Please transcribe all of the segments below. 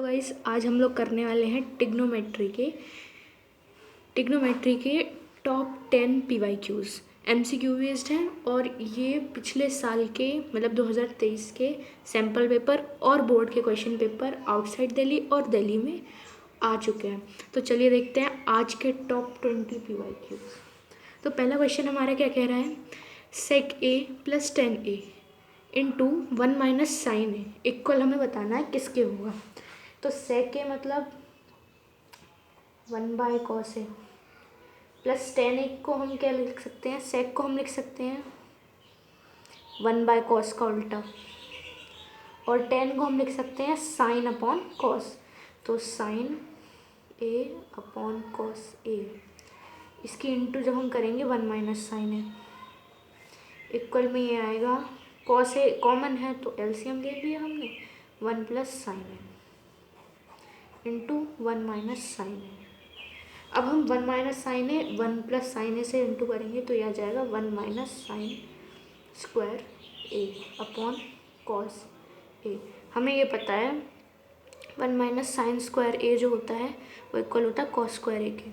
Hello guys, आज हम लोग करने वाले हैं टिग्नोमेट्री के टॉप 10 PYQs। MCQ बेस्ड हैं और ये पिछले साल के मतलब 2023 के सैम्पल पेपर और बोर्ड के क्वेश्चन पेपर आउटसाइड दिल्ली और दिल्ली में आ चुके हैं। तो चलिए देखते हैं आज के टॉप 20 PYQs। तो पहला क्वेश्चन हमारा क्या कह रहा है, sec a + tan a into 1 - sin a equal हमें बताना है किसके होगा। तो sec a मतलब 1/cos a plus tan a को हम क्या लिख सकते हैं, sec को हम लिख सकते हैं 1/cos का उल्टा, और tan को हम लिख सकते हैं sin/cos। तो sin a/cos a इसकी इंटू जब हम करेंगे 1 - sin a इक्वल में ये आएगा, cos a कॉमन है तो LCM ले लिया हमने, 1 + sin a into 1 - sin a। अब हम 1 - sin a 1 + sin a से इंटू करेंगे तो यह आ जाएगा 1 - sin² a/cos a। हमें ये पता है 1 - sin² a जो होता है वो इक्वल होता है cos² a के,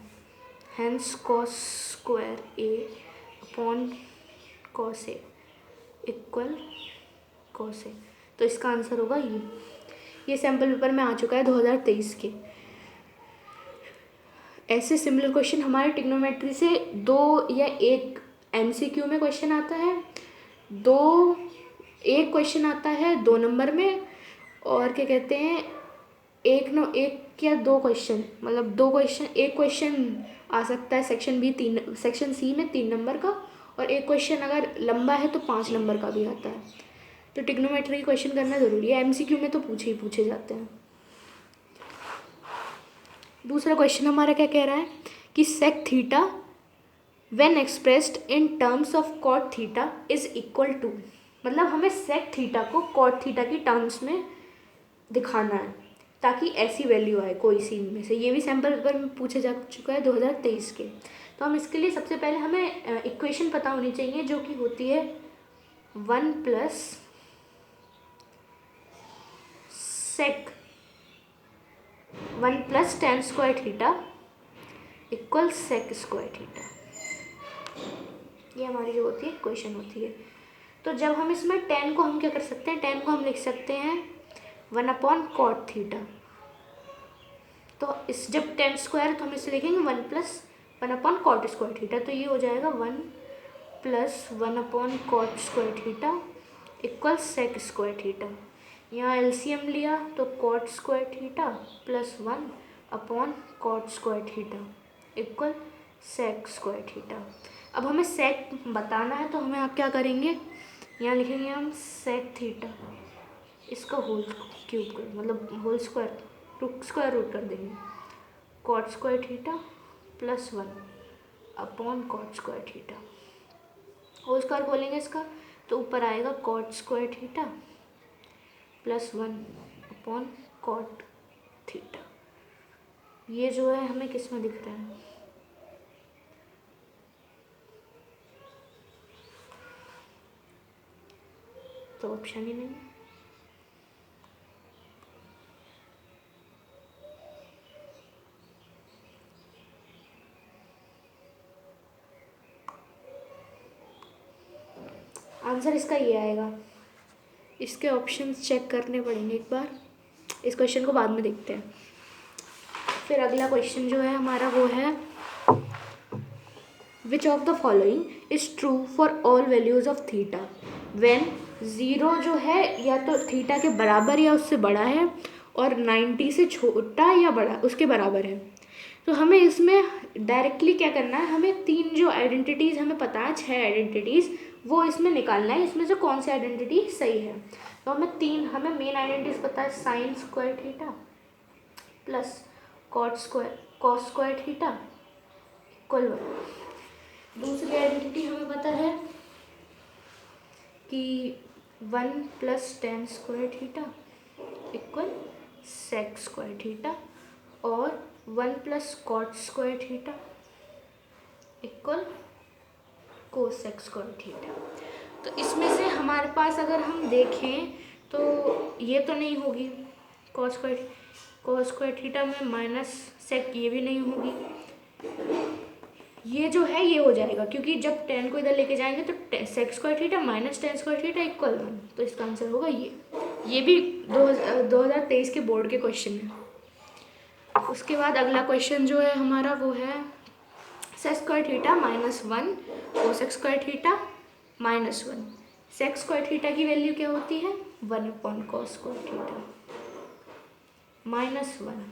hence cos² a/cos a equal cos a। तो इसका आंसर होगा ये सैम्पल पेपर में आ चुका है 2023 के। ऐसे सिमिलर क्वेश्चन हमारे ट्रिग्नोमेट्री से 2 या 1 MCQ में क्वेश्चन आता है, एक क्वेश्चन आता है 2 नंबर में, और क्या कहते हैं एक या 2 क्वेश्चन, मतलब 2 क्वेश्चन, एक क्वेश्चन आ सकता है सेक्शन सी में 3 नंबर का, और एक क्वेश्चन अगर लंबा है तो 5 नंबर का भी आता है। तो ट्रिग्नोमेट्री क्वेश्चन करना ज़रूरी है, MCQ में तो पूछे जाते हैं। दूसरा क्वेश्चन हमारा क्या कह रहा है कि sec theta when expressed in terms of cot theta is equal to, मतलब हमें sec थीटा को cot थीटा की टर्म्स में दिखाना है ताकि ऐसी वैल्यू आए कोई सी इनमें से। ये भी सैम्पल पेपर में पूछा जा चुका है 2023 के। तो हम इसके लिए सबसे पहले हमें इक्वेशन पता होनी चाहिए जो कि होती है 1 + sec 1 + tan² theta equal sec² theta. ये हमारी जो होती है इक्वेशन होती है। तो जब हम इसमें tan को हम क्या कर सकते हैं, tan को हम लिख सकते हैं 1/cot थीटा। तो इस जब tan² तो हम इसे लिखेंगे 1 + 1/cot² थीटा। तो ये हो जाएगा 1 + 1/cot² theta equal sec² theta. यहाँ LCM लिया तो cot² theta plus 1/cot² theta equal sec² theta. अब हमें sec बताना है तो हमें आप क्या करेंगे, यहाँ लिखेंगे हम sec थीटा, इसका होल क्यूब कर, मतलब होल स्क्वायर रूट कर देंगे, cot² theta plus 1/cot² theta. Whole square बोलेंगे इसका तो ऊपर आएगा cot² theta plus 1/cot theta. ये जो है हमें किस में दिख रहा है, तो ऑप्शन ही नहीं। आंसर इसका ये आएगा। इसके ऑप्शंस चेक करने पड़ेंगे एक बार, इस क्वेश्चन को बाद में देखते हैं। फिर अगला क्वेश्चन जो है हमारा वो है विच of the following is true for all values of theta when 0 जो है या तो थीटा के बराबर या उससे बड़ा है और 90 से छोटा या बड़ा उसके बराबर है। तो हमें इसमें डायरेक्टली क्या करना है, हमें 3 जो आइडेंटिटीज़ हमें पता है, 6 आइडेंटिटीज़ वो इसमें निकालना है, इसमें से कौन सी आइडेंटिटी सही है। तो हमें मेन आइडेंटिटीज पता है sin² theta plus cos² theta equal 1। दूसरी आइडेंटिटी हमें पता है कि 1 + tan² theta equal sec² theta और 1 + cot² theta equal cosec² theta. तो इसमें से हमारे पास अगर हम देखें तो ये तो नहीं होगी, cos स्क्वायर थीटा में माइनस सेक ये भी नहीं होगी, ये जो है ये हो जाएगा क्योंकि जब टेन को इधर लेके जाएंगे तो sec square theta minus tan square theta equal 1, तो इसका आंसर होगा ये भी 2023 के बोर्ड के क्वेश्चन है। उसके बाद अगला क्वेश्चन जो है हमारा वो है sec square theta -1 cosec square theta -1। Sec square theta की वैल्यू क्या होती है 1/cos स्क्वायर थीटा -1,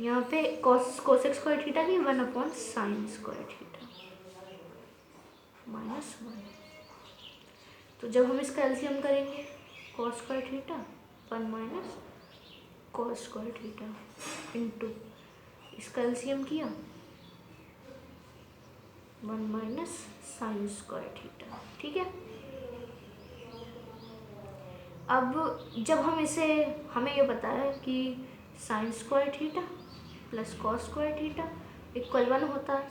यहाँ पे कोसेक स्क्वायर थीटा की 1/sin स्क्वायर थीटा -1। तो जब हम इसका एलसीएम करेंगे cos square theta 1 - cos square theta into इसका एलसीएम किया 1 - sin स्क्वायर थीटा। ठीक है, अब जब हम इसे हमें ये पता है कि sin square theta plus cos square theta equal 1 होता है,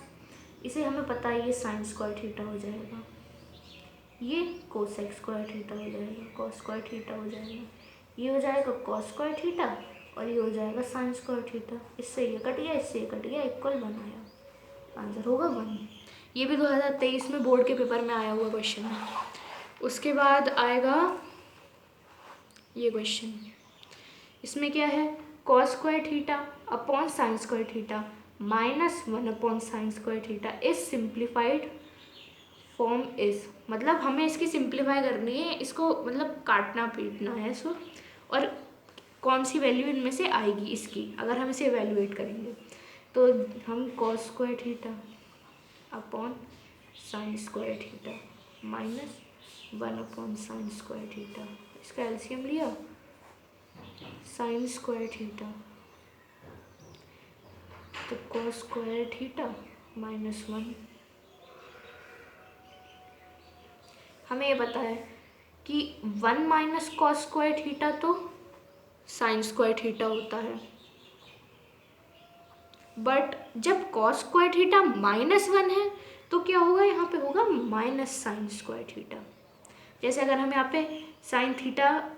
इसे हमें पता है ये sin स्क्वायर थीटा हो जाएगा, ये कोसेक स्क्वायर थीटा हो जाएगा, cos स्क्वायर थीटा हो जाएगा, ये हो जाएगा cos स्क्वायर थीटा और ये हो जाएगा sin स्क्वायर थीटा। इससे ये कट गया, इससे ये कट गया, इक्वल 1 आया, आंसर होगा 1। ये भी 2023 में बोर्ड के पेपर में आया हुआ क्वेश्चन है। उसके बाद आएगा ये क्वेश्चन, इसमें क्या है cos square theta upon sin square theta -1/sin square theta is simplified form is, मतलब हमें इसकी सिंप्लीफाई करनी है, इसको मतलब काटना पीटना है इसको, और कौन सी वैल्यू इनमें से आएगी इसकी अगर हम इसे एवेल्युएट करेंगे। तो हम cos square theta upon sin square theta -1/sin square theta, इसका एलसीएम लिया sin स्क्वायर थीटा, तो cos स्क्वायर थीटा -1। हमें ये पता है कि 1 - cos स्क्वायर थीटा तो sin स्क्वायर थीटा होता है, बट जब cos स्क्वायर थीटा -1 है तो क्या होगा, यहाँ पे होगा -sin स्क्वायर थीटा। जैसे अगर हम यहाँ पे sin थीटा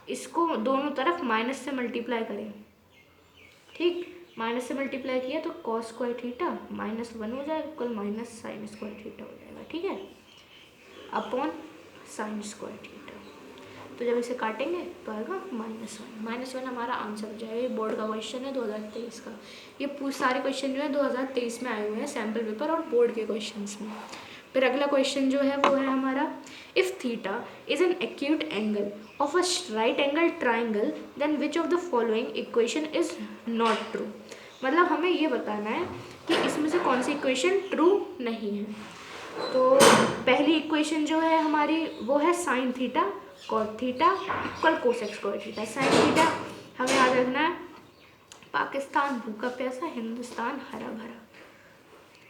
इसको दोनों तरफ माइनस से मल्टीप्लाई करें, ठीक, माइनस से मल्टीप्लाई किया तो cos स्क्वायर थीटा -1 हो जाएगा, इक्वल -sin स्क्वायर थीटा हो जाएगा, ठीक है, अपॉन sin स्क्वायर थीटा। तो जब इसे काटेंगे तो आएगा -1 हमारा आंसर हो जाएगा। ये बोर्ड का क्वेश्चन है 2023 का। ये सारे क्वेश्चन जो है 2023 में आए हुए हैं सैम्पल पेपर और बोर्ड के क्वेश्चंस में। फिर अगला क्वेश्चन जो है वो है हमारा, if theta is an acute angle of a right angle triangle then which of the following equation is not true. मतलब हमें ये बताना है कि इसमें से कौन सी इक्वेशन ट्रू नहीं है। तो पहली इक्वेशन जो है हमारी वो है sine theta cot theta equal cosec square theta. Sine theta हमें याद रखना है, पाकिस्तान भूखा प्यासा, हिंदुस्तान हरा भरा,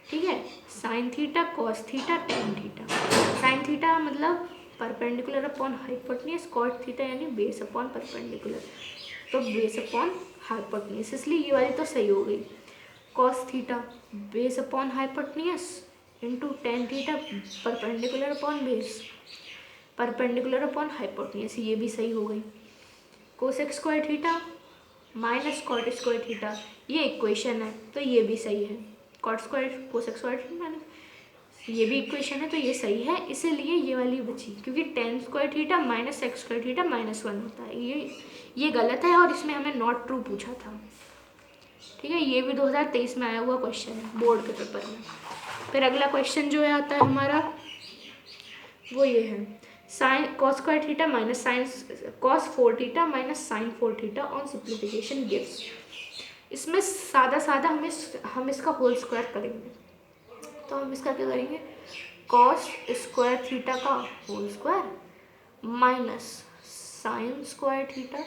ठीक है। Sine theta cos theta tan theta. Sine theta मतलब perpendicular upon hypotenuse, cot theta यानी बेस अपॉन परपेंडिकुलर, तो बेस अपॉन हाइपोटेन्यूज, इसलिए ये वाली तो सही हो गई। Cos theta base upon hypotenuse into tan theta perpendicular upon base, perpendicular upon hypotenuse, ये भी सही हो गई। Cosec square theta minus cot square theta, ये इक्वेशन है तो ये भी सही है। Cot square cosec square theta ये भी इक्वेशन है तो ये सही है, इसीलिए ये वाली बची, क्योंकि tan square theta minus sec square theta -1 होता है, ये गलत है और इसमें हमें नॉट ट्रू पूछा था, ठीक है। ये भी 2023 में आया हुआ क्वेश्चन है बोर्ड के पेपर में। फिर अगला क्वेश्चन जो है आता है हमारा वो ये है, sine cos square theta minus sine cos 4 theta minus sine 4 theta on simplification gives. इसमें सादा हम इसका होल स्क्वायर करेंगे, तो हम इसका क्या करेंगे, कॉस स्क्वायर थीटा का whole square minus sine square theta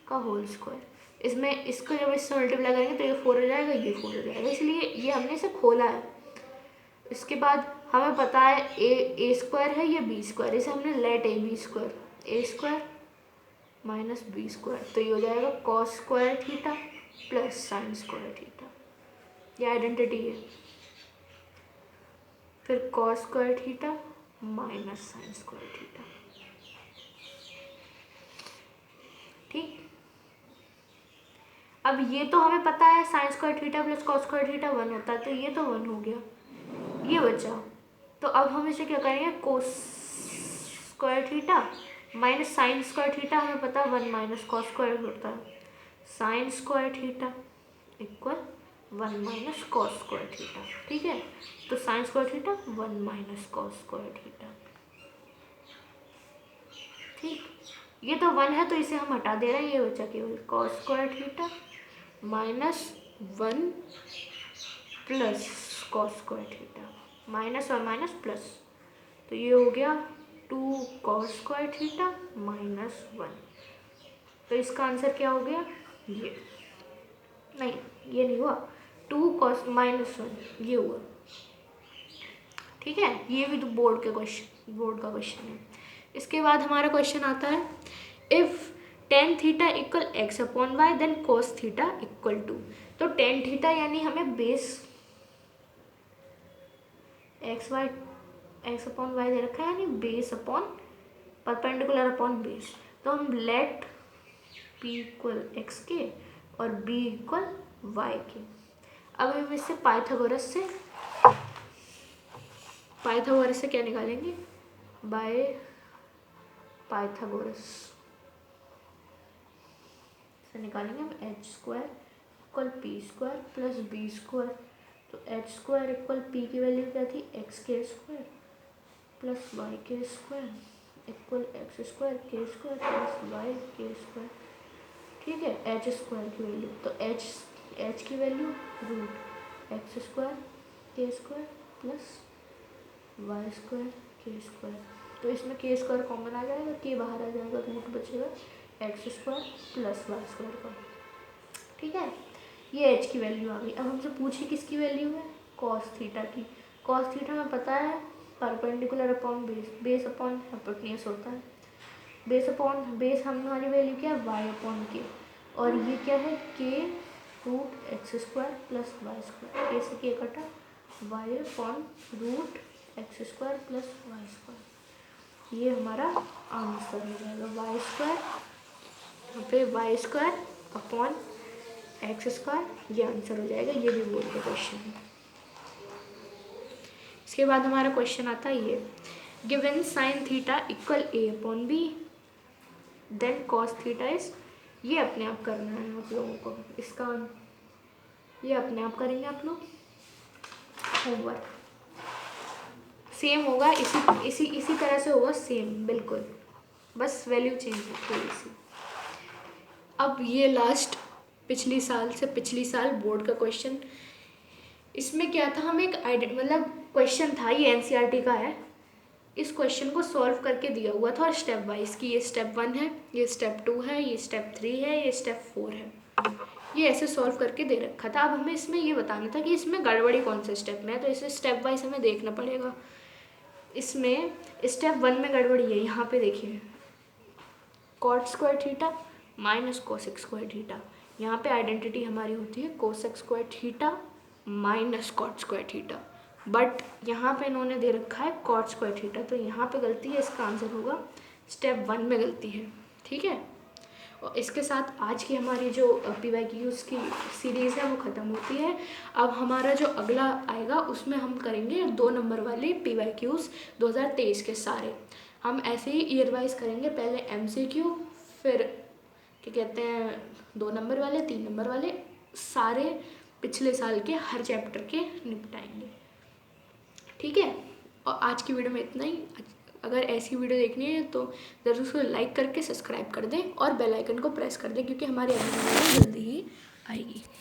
का होल स्क्वायर। इसमें इसको जब इससे मल्टीप्लाई करेंगे तो ये 4 हो जाएगा, ये 4 हो जाएगा, इसलिए ये हमने इसे खोला है। इसके बाद हमें पता है ए स्क्वायर है, ये बी स्क्वायर, इसे हमने let A B square, A square minus B square, तो ये हो जाएगा cos square theta plus sine square theta, ये आइडेंटिटी है। फिर cos square theta minus sine square theta, ठीक। अब ये तो हमें पता है sine square theta plus cos square theta 1 होता है, तो ये तो 1 हो गया, ये बचा। तो अब हम इसे क्या करेंगे, cos square theta minus sine square theta, हमें पता है 1 माइनस कॉस स्क्वायर होता है, sine square theta equal 1 minus cos square theta. ठीक है, तो sign square theta 1 minus cos square theta. ठीक, ये तो 1 है तो इसे हम हटा दे रहे हैं, ये बचा केवल cos square theta minus 1 plus cos square theta, minus और माइनस प्लस, तो ये हो गया 2 कॉस स्क्वायर थीटा माइनस 1। तो इसका आंसर क्या हो गया, ये नहीं, ये नहीं हुआ, 2 कॉस माइनस 1 ये हुआ। ठीक है, ये भी तो बोर्ड का क्वेश्चन है। इसके बाद हमारा क्वेश्चन आता है, if tan theta equal X upon Y then cos theta equal to. तो टेन थीटा यानी हमें बेस एक्स अपॉन वाई दे रखा है, यानी base upon perpendicular upon base. तो हम लेट पी इक्वल एक्स के और बी इक्वल वाई के। अब हम इससे पाइथागोरस से क्या निकालेंगे, बाय पाइथागोरस से निकालेंगे हम H square equal P square plus B square. तो एच स्क्वायर इक्वल पी की वैल्यू क्या थी, एक्स के स्क्वायर प्लस वाई के स्क्वायर इक्वल एक्स स्क्वायर के स्क्वायर प्लस वाई के स्क्वायर। ठीक है, एच स्क्वायर की वैल्यू, तो एच की वैल्यू रूट एक्स स्क्वायर के स्क्वायर प्लस वाई स्क्वायर के स्क्वायर। तो इसमें के स्क्वायर कॉमन आ जाएगा, के बाहर आ जाएगा, रूट बचेगा X square plus Y square का। ठीक है, ये एच की वैल्यू आ गई। अब हमसे पूछी किसकी वैल्यू है, कॉस थीटा की। कॉस थीटा में पता है perpendicular upon base, base upon hypotenuse होता है, बेस अपॉन बेस हमारी वैल्यू क्या है, वाई अपॉन के, और ये क्या है, K root X square plus Y square, K से के कटा, Y upon root X square plus Y square. ये हमारा आंसर हो जाएगा, वाई स्क्वायर, यहाँ पे Y square upon X square, ये आंसर हो जाएगा। ये भी बोर्ड का क्वेश्चन है। इसके बाद हमारा क्वेश्चन आता है ये, given sine theta equal A upon B then cos theta is, ये अपने आप करना है आप लोगों को, इसका ये अपने आप करेंगे आप लोग, होमवर्क सेम होगा, इसी तरह से होगा, सेम बिल्कुल, बस वैल्यू चेंज है थोड़ी सी। अब ये लास्ट पिछली साल बोर्ड का क्वेश्चन, इसमें क्या था, हम एक मतलब क्वेश्चन था, ये एनसीईआरटी का है, इस क्वेश्चन को सॉल्व करके दिया हुआ था और स्टेप वाइज कि ये स्टेप 1 है, ये स्टेप 2 है, ये स्टेप 3 है, ये स्टेप 4 है, ये ऐसे सॉल्व करके दे रखा था। अब हमें इसमें ये बताना था कि इसमें गड़बड़ी कौन से स्टेप में है, तो इसे स्टेप वाइज हमें देखना पड़ेगा। इसमें स्टेप 1 में गड़बड़ी है, यहाँ पे देखिए cot square theta minus cosec square theta, यहाँ पे आइडेंटिटी हमारी होती है cosec square theta minus cot square theta, but यहाँ पे इन्होंने दे रखा है कॉट स्क्वायर थीटा, तो यहाँ पे गलती है, इसका आंसर होगा स्टेप 1 में गलती है। ठीक है, और इसके साथ आज की हमारी जो PYQs की सीरीज़ है वो ख़त्म होती है। अब हमारा जो अगला आएगा उसमें हम करेंगे 2 नंबर वाले PYQs 2023 के सारे, हम ऐसे ही ईयर वाइज करेंगे, पहले MCQ, फिर क्या कहते हैं 2 नंबर वाले, 3 नंबर वाले, सारे पिछले साल के हर चैप्टर के निपटाएंगे। ठीक है, और आज की वीडियो में इतना ही। अगर ऐसी वीडियो देखनी है तो ज़रूर उसको लाइक करके सब्सक्राइब कर दें और बेल आइकन को प्रेस कर दें, क्योंकि हमारी अगली वीडियो जल्दी ही आएगी।